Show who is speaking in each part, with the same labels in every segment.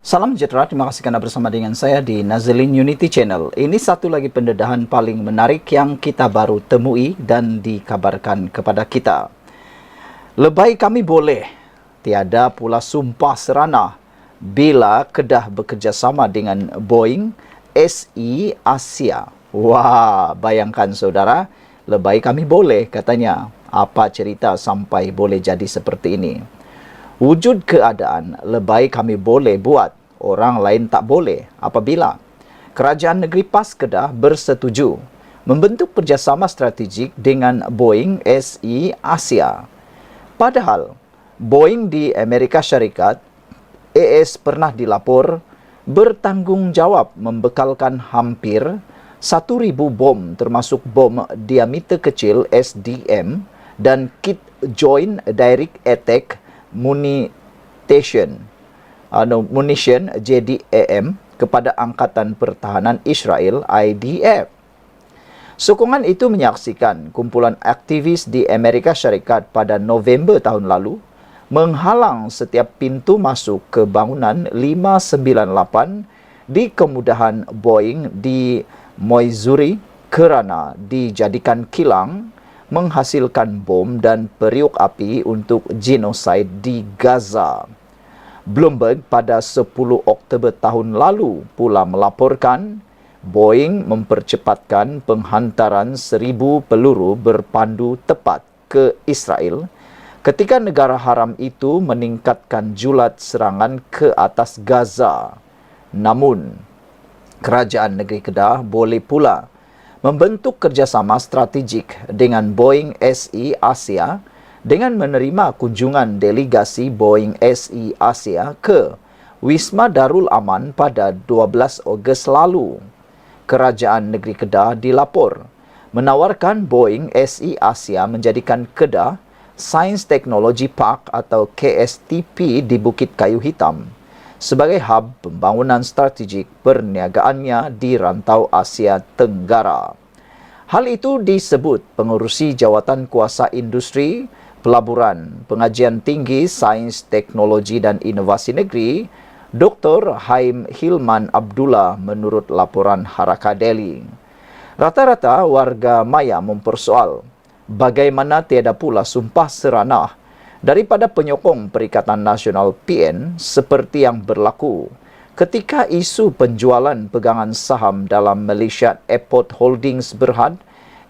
Speaker 1: Salam sejahtera, terima kasih kerana bersama dengan saya di Nazlin Unity Channel. Ini satu lagi pendedahan paling menarik yang kita baru temui dan dikabarkan kepada kita. Lebay kami boleh, tiada pula sumpah seranah bila Kedah bekerjasama dengan Boeing SE Asia. Wah, bayangkan saudara, lebay kami boleh katanya. Apa cerita sampai boleh jadi seperti ini? Wujud keadaan lebay kami boleh buat, orang lain tak boleh apabila Kerajaan Negeri PAS Kedah bersetuju membentuk kerjasama strategik dengan Boeing SE Asia. Padahal, Boeing di Amerika Syarikat, AS pernah dilapor bertanggungjawab membekalkan hampir 1,000 bom termasuk bom diameter kecil SDM dan kit Joint Direct Attack Munition JDAM kepada Angkatan Pertahanan Israel IDF. Sokongan itu menyaksikan kumpulan aktivis di Amerika Syarikat pada November tahun lalu menghalang setiap pintu masuk ke bangunan 598 di kemudahan Boeing di Missouri kerana dijadikan kilang menghasilkan bom dan periuk api untuk genosid di Gaza. Bloomberg pada 10 Oktober tahun lalu pula melaporkan Boeing mempercepatkan penghantaran 1,000 peluru berpandu tepat ke Israel ketika negara haram itu meningkatkan julat serangan ke atas Gaza. Namun, Kerajaan Negeri Kedah boleh pula membentuk kerjasama strategik dengan Boeing SE Asia dengan menerima kunjungan delegasi Boeing SE Asia ke Wisma Darul Aman pada 12 Ogos lalu. Kerajaan Negeri Kedah dilapor menawarkan Boeing SE Asia menjadikan Kedah Science Technology Park atau KSTP di Bukit Kayu Hitam sebagai hub pembangunan strategik perniagaannya di rantau Asia Tenggara. Hal itu disebut Pengerusi Jawatan Kuasa Industri, Pelaburan, Pengajian Tinggi, Sains, Teknologi dan Inovasi Negeri, Dr. Haim Hilman Abdullah menurut laporan Haraka Daily. Rata-rata warga maya mempersoal bagaimana tiada pula sumpah seranah daripada penyokong Perikatan Nasional PN seperti yang berlaku ketika isu penjualan pegangan saham dalam Malaysia Airport Holdings Berhad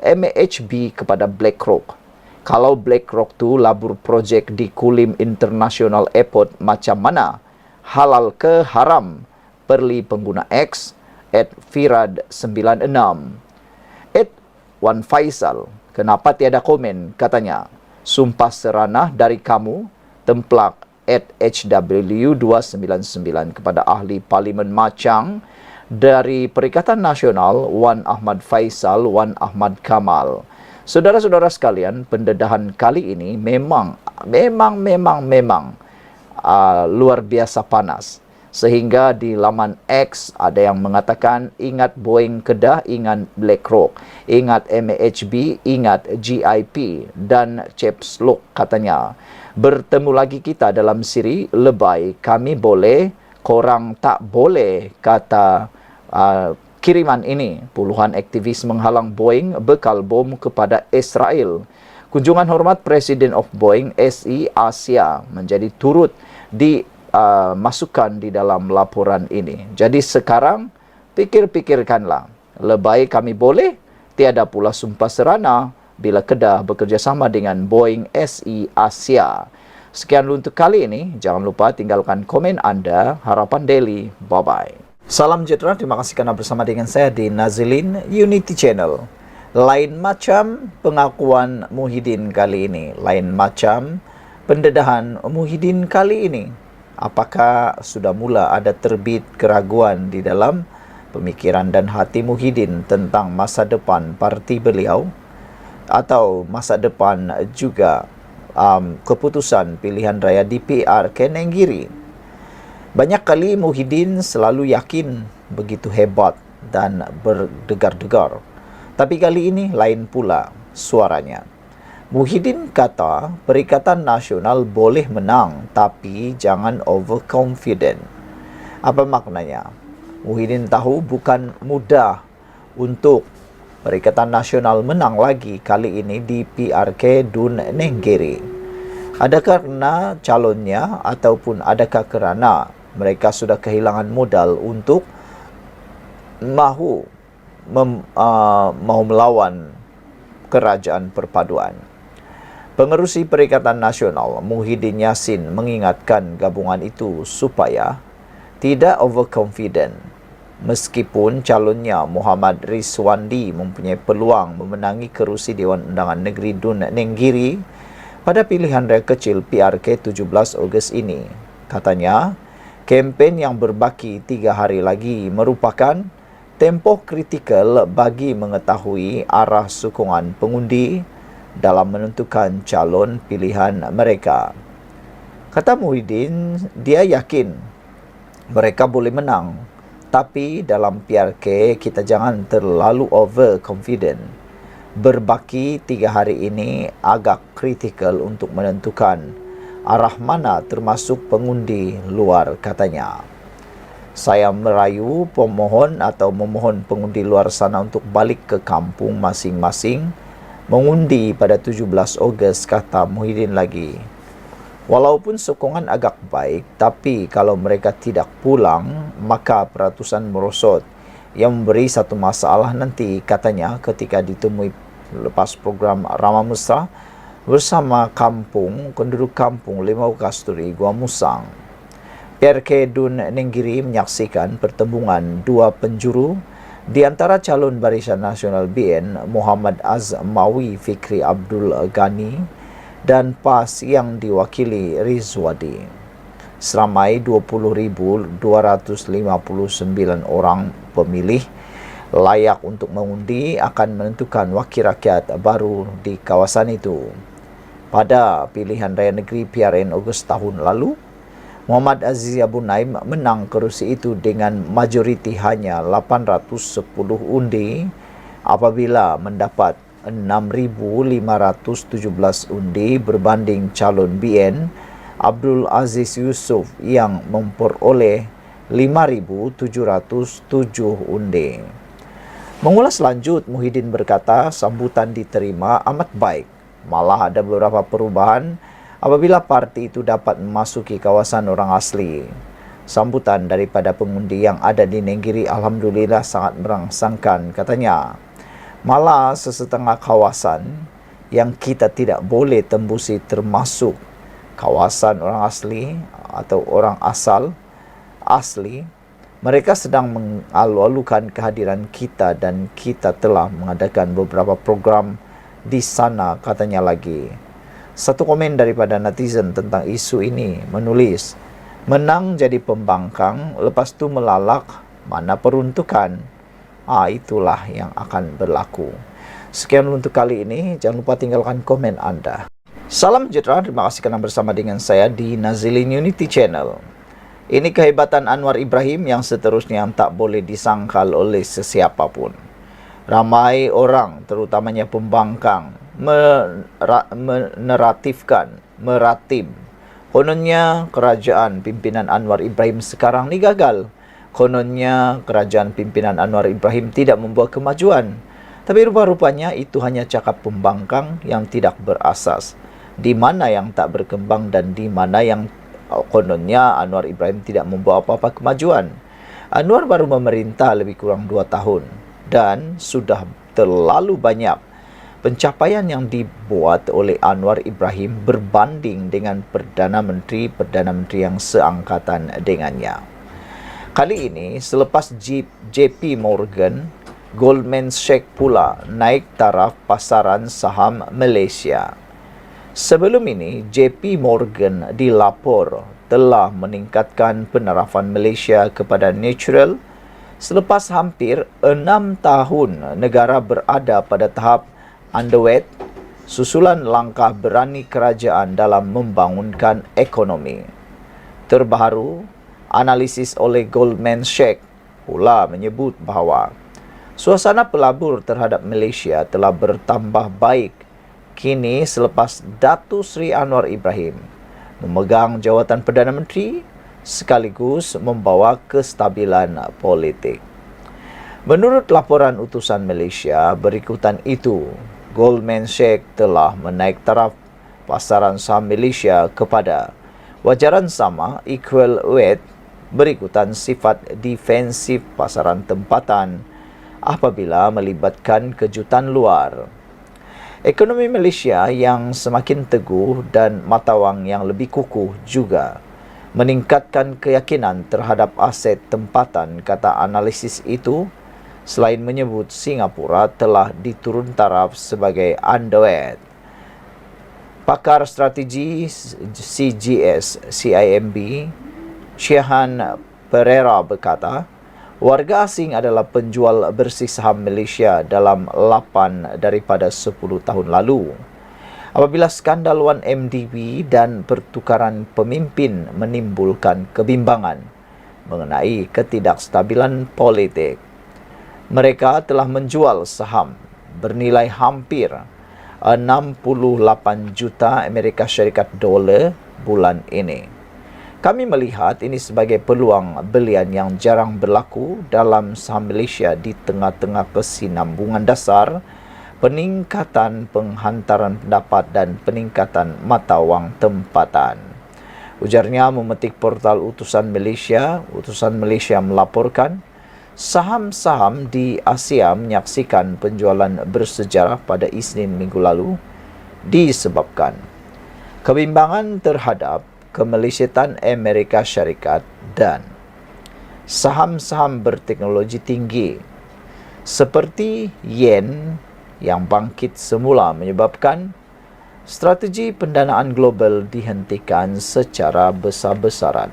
Speaker 1: MAHB kepada BlackRock. Kalau BlackRock tu labur projek di Kulim International Airport macam mana? Halal ke haram? Perli pengguna X @Firad96 @Wan Faisal. Kenapa tiada komen? Katanya, sumpah seranah dari kamu, templak @HW299 kepada Ahli Parlimen Machang dari Perikatan Nasional Wan Ahmad Faisal, Wan Ahmad Kamal. Saudara-saudara sekalian, pendedahan kali ini memang luar biasa panas. Sehingga di laman X ada yang mengatakan ingat Boeing Kedah, ingat BlackRock, ingat MAHB, ingat GIP dan Caps Lock katanya. Bertemu lagi kita dalam siri lebay kami boleh, korang tak boleh kata kiriman ini. Puluhan aktivis menghalang Boeing bekal bom kepada Israel. Kunjungan hormat Presiden of Boeing SE Asia menjadi turut dimasukkan di dalam laporan ini. Jadi sekarang pikirkanlah. Lebay kami boleh, tiada pula sumpah serana bila Kedah bekerjasama dengan Boeing SE Asia. Sekian untuk kali ini. Jangan lupa tinggalkan komen anda. Harapan Daily. Bye-bye. Salam sejahtera, terima kasih kerana bersama dengan saya di Nazlin Unity Channel. Lain macam pengakuan Muhyiddin kali ini. Lain macam pendedahan Muhyiddin kali ini. Apakah sudah mula ada terbit keraguan di dalam pemikiran dan hati Muhyiddin tentang masa depan parti beliau? Atau masa depan juga keputusan pilihan raya DPR Kenanggiri? Banyak kali Muhyiddin selalu yakin begitu hebat dan berdegar-degar. Tapi kali ini lain pula suaranya. Muhyiddin kata Perikatan Nasional boleh menang tapi jangan overconfident. Apa maknanya? Muhyiddin tahu bukan mudah untuk Perikatan Nasional menang lagi kali ini di PRK Dun Nenggiri. Adakah karena calonnya ataupun adakah kerana mereka sudah kehilangan modal untuk mahu melawan Kerajaan Perpaduan? Pengerusi Perikatan Nasional Muhyiddin Yassin mengingatkan gabungan itu supaya tidak overconfident. Meskipun calonnya Muhammad Rizwandi mempunyai peluang memenangi kerusi Dewan Undangan Negeri Dun Nenggiri pada pilihan raya kecil PRK 17 Ogos ini. Katanya, kempen yang berbaki 3 hari lagi merupakan tempoh kritikal bagi mengetahui arah sokongan pengundi dalam menentukan calon pilihan mereka. Kata Muhyiddin, dia yakin mereka boleh menang. Tapi dalam PRK, kita jangan terlalu overconfident. Berbaki 3 hari ini agak kritikal untuk menentukan arah mana termasuk pengundi luar, katanya. Saya merayu pemohon atau memohon pengundi luar sana untuk balik ke kampung masing-masing mengundi pada 17 Ogos, kata Muhyiddin lagi. Walaupun sokongan agak baik, tapi kalau mereka tidak pulang, maka peratusan merosot yang memberi satu masalah nanti, katanya ketika ditemui lepas program Ramah Mesra bersama penduduk kampung Limau Kasturi, Gua Musang. PRK Dun Nenggiri menyaksikan pertembungan 2 penjuru di antara calon Barisan Nasional BN Muhammad Azmawi Fikri Abdul Ghani dan PAS yang diwakili Rizwadi. Seramai 20,259 orang pemilih layak untuk mengundi akan menentukan wakil rakyat baru di kawasan itu. Pada pilihan raya negeri PRN Ogos tahun lalu, Muhammad Aziz Abu Naim menang kerusi itu dengan majoriti hanya 810 undi apabila mendapat 6,517 undi berbanding calon BN Abdul Aziz Yusuf yang memperoleh 5,707 undi. Mengulas lanjut, Muhyiddin berkata sambutan diterima amat baik. Malah ada beberapa perubahan apabila parti itu dapat memasuki kawasan orang asli. Sambutan daripada pengundi yang ada di Nenggiri alhamdulillah sangat merangsangkan, katanya. Malah sesetengah kawasan yang kita tidak boleh tembusi termasuk kawasan orang asli atau orang asli, mereka sedang mengalu-alukan kehadiran kita dan kita telah mengadakan beberapa program di sana, katanya lagi. Satu komen daripada netizen tentang isu ini menulis, menang jadi pembangkang, lepas tu melalak, mana peruntukan? Itulah yang akan berlaku. Sekian untuk kali ini. Jangan lupa tinggalkan komen Anda. Salam sejahtera. Terima kasih kerana bersama dengan saya di Nazilin Unity Channel. Ini kehebatan Anwar Ibrahim yang seterusnya tak boleh disangkal oleh sesiapapun. Ramai orang, terutamanya pembangkang, meratib. Kononnya kerajaan pimpinan Anwar Ibrahim sekarang ni gagal. Kononnya kerajaan pimpinan Anwar Ibrahim tidak membuat kemajuan. Tapi rupa-rupanya itu hanya cakap pembangkang yang tidak berasas. Di mana yang tak berkembang dan di mana yang kononnya Anwar Ibrahim tidak membawa apa-apa kemajuan. Anwar baru memerintah lebih kurang 2 tahun. Dan sudah terlalu banyak pencapaian yang dibuat oleh Anwar Ibrahim berbanding dengan Perdana Menteri yang seangkatan dengannya. Kali ini, selepas JP Morgan, Goldman Sachs pula naik taraf pasaran saham Malaysia. Sebelum ini, JP Morgan dilapor telah meningkatkan penarafan Malaysia kepada natural selepas hampir 6 tahun negara berada pada tahap underweight susulan langkah berani kerajaan dalam membangunkan ekonomi. Terbaru, analisis oleh Goldman Sachs pula menyebut bahawa suasana pelabur terhadap Malaysia telah bertambah baik kini selepas Datuk Seri Anwar Ibrahim memegang jawatan Perdana Menteri sekaligus membawa kestabilan politik. Menurut laporan utusan Malaysia berikutan itu, Goldman Sachs telah menaik taraf pasaran saham Malaysia kepada wajaran sama equal weight berikutan sifat defensif pasaran tempatan apabila melibatkan kejutan luar. Ekonomi Malaysia yang semakin teguh dan mata wang yang lebih kukuh juga meningkatkan keyakinan terhadap aset tempatan, kata analisis itu, selain menyebut Singapura telah diturun taraf sebagai underweight. Pakar strategi CIMB, Syahan Pereira berkata, warga asing adalah penjual bersih saham Malaysia dalam 8 daripada 10 tahun lalu. Apabila skandal 1MDB dan pertukaran pemimpin menimbulkan kebimbangan mengenai ketidakstabilan politik, mereka telah menjual saham bernilai hampir 68 juta Amerika Syarikat dolar bulan ini. Kami melihat ini sebagai peluang belian yang jarang berlaku dalam saham Malaysia di tengah-tengah kesinambungan dasar, peningkatan penghantaran pendapat dan peningkatan mata wang tempatan. Ujarnya memetik portal Utusan Malaysia melaporkan saham-saham di Asia menyaksikan penjualan bersejarah pada Isnin minggu lalu disebabkan kebimbangan terhadap kemalaysiaan Amerika Syarikat dan saham-saham berteknologi tinggi seperti yen yang bangkit semula menyebabkan strategi pendanaan global dihentikan secara besar-besaran.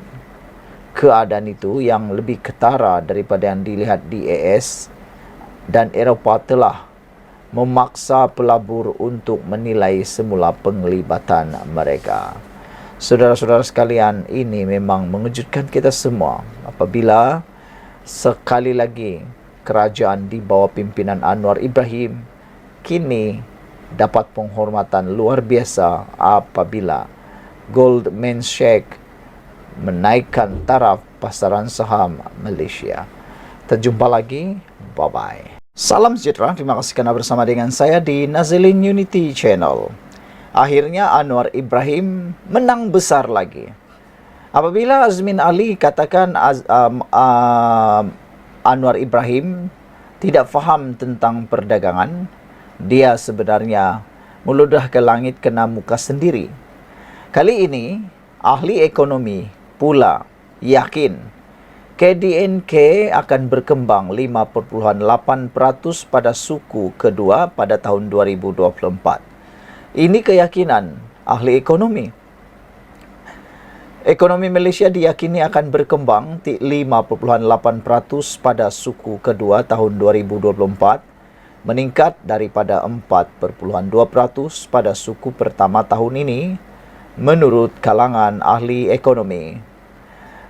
Speaker 1: Keadaan itu yang lebih ketara daripada yang dilihat di AS dan Eropah telah memaksa pelabur untuk menilai semula penglibatan mereka. Saudara-saudara sekalian, ini memang mengejutkan kita semua apabila sekali lagi kerajaan di bawah pimpinan Anwar Ibrahim kini dapat penghormatan luar biasa apabila Goldman Sachs menaikkan taraf pasaran saham Malaysia. Terjumpa lagi. Bye-bye. Salam sejahtera. Terima kasih kerana bersama dengan saya di Nazilin Unity Channel. Akhirnya Anwar Ibrahim menang besar lagi. Apabila Azmin Ali katakan Anwar Ibrahim tidak faham tentang perdagangan, dia sebenarnya meludah ke langit kena muka sendiri. Kali ini, ahli ekonomi pula yakin KDNK akan berkembang 5.8% pada suku kedua pada tahun 2024. Ini keyakinan ahli ekonomi. Ekonomi Malaysia diyakini akan berkembang 5.8% pada suku kedua tahun 2024, meningkat daripada 4.2% pada suku pertama tahun ini, menurut kalangan ahli ekonomi.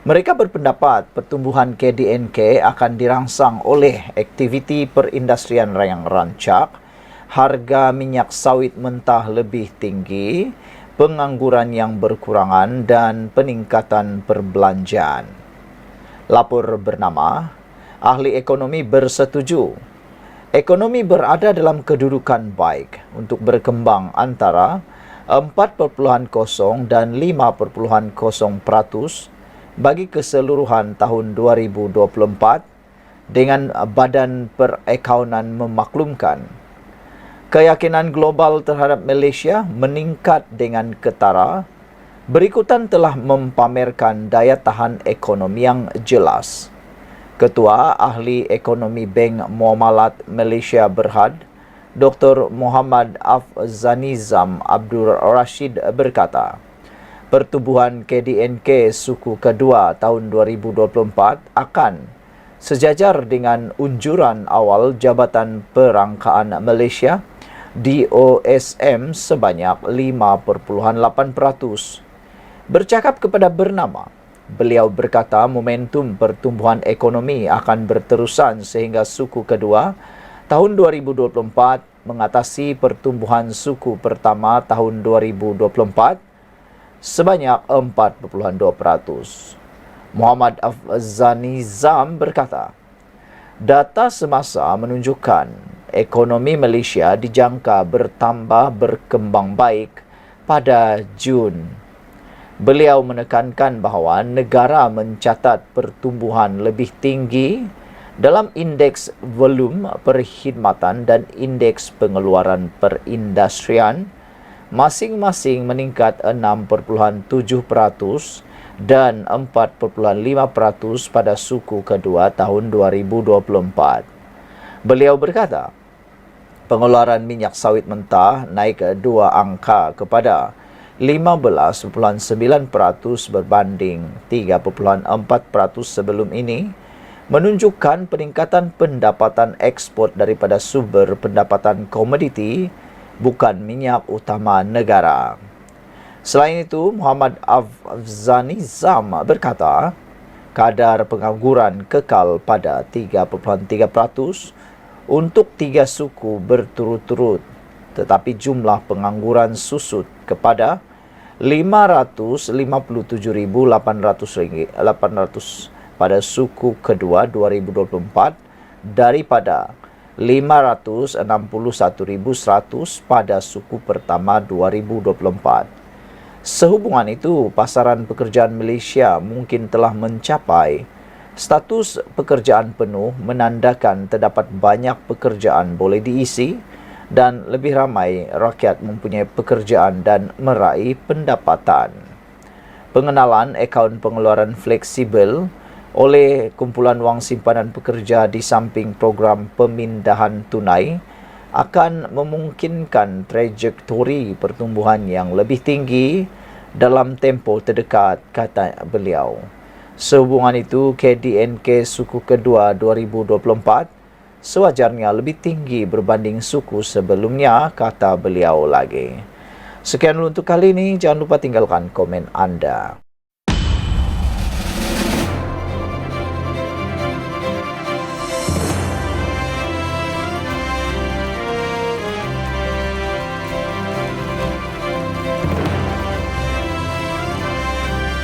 Speaker 1: Mereka berpendapat pertumbuhan KDNK akan dirangsang oleh aktiviti perindustrian yang rancak, harga minyak sawit mentah lebih tinggi, pengangguran yang berkurangan dan peningkatan perbelanjaan. Lapor bernama Ahli Ekonomi bersetuju ekonomi berada dalam kedudukan baik untuk berkembang antara 4.0 dan 5.0% bagi keseluruhan tahun 2024 dengan Badan Perakaunan memaklumkan. Keyakinan global terhadap Malaysia meningkat dengan ketara, berikutan telah mempamerkan daya tahan ekonomi yang jelas. Ketua Ahli Ekonomi Bank Muamalat Malaysia Berhad, Dr. Muhammad Afzanizam Abdul Rashid berkata, pertumbuhan KDNK suku kedua tahun 2024 akan sejajar dengan unjuran awal Jabatan Perangkaan Malaysia DOSM sebanyak 5.8%. Bercakap kepada Bernama, beliau berkata momentum pertumbuhan ekonomi akan berterusan sehingga suku kedua tahun 2024 mengatasi pertumbuhan suku pertama tahun 2024 sebanyak 4.2%. Muhammad Afzani Zam berkata, data semasa menunjukkan ekonomi Malaysia dijangka berkembang baik pada Jun. Beliau menekankan bahawa negara mencatat pertumbuhan lebih tinggi dalam indeks volum perkhidmatan dan indeks pengeluaran perindustrian, masing-masing meningkat 6.7% dan 4.5% pada suku kedua tahun 2024. Beliau berkata, pengeluaran minyak sawit mentah naik 2 angka kepada 15.9% berbanding 3.4% sebelum ini, menunjukkan peningkatan pendapatan ekspor daripada sumber pendapatan komoditi, bukan minyak utama negara. Selain itu, Muhammad Afzani Zam berkata, kadar pengangguran kekal pada 3.3% untuk 3 suku berturut-turut, tetapi jumlah pengangguran susut kepada 557.800 pada suku kedua 2024 daripada 561.100 pada suku pertama 2024. Sehubungan itu, pasaran pekerjaan Malaysia mungkin telah mencapai status pekerjaan penuh, menandakan terdapat banyak pekerjaan boleh diisi dan lebih ramai rakyat mempunyai pekerjaan dan meraih pendapatan. Pengenalan akaun pengeluaran fleksibel oleh kumpulan wang simpanan pekerja di samping program pemindahan tunai akan memungkinkan trajektori pertumbuhan yang lebih tinggi dalam tempoh terdekat, kata beliau. Sehubungan itu, KDNK suku kedua 2024 sewajarnya lebih tinggi berbanding suku sebelumnya, kata beliau lagi. Sekian dulu untuk kali ini, jangan lupa tinggalkan komen anda.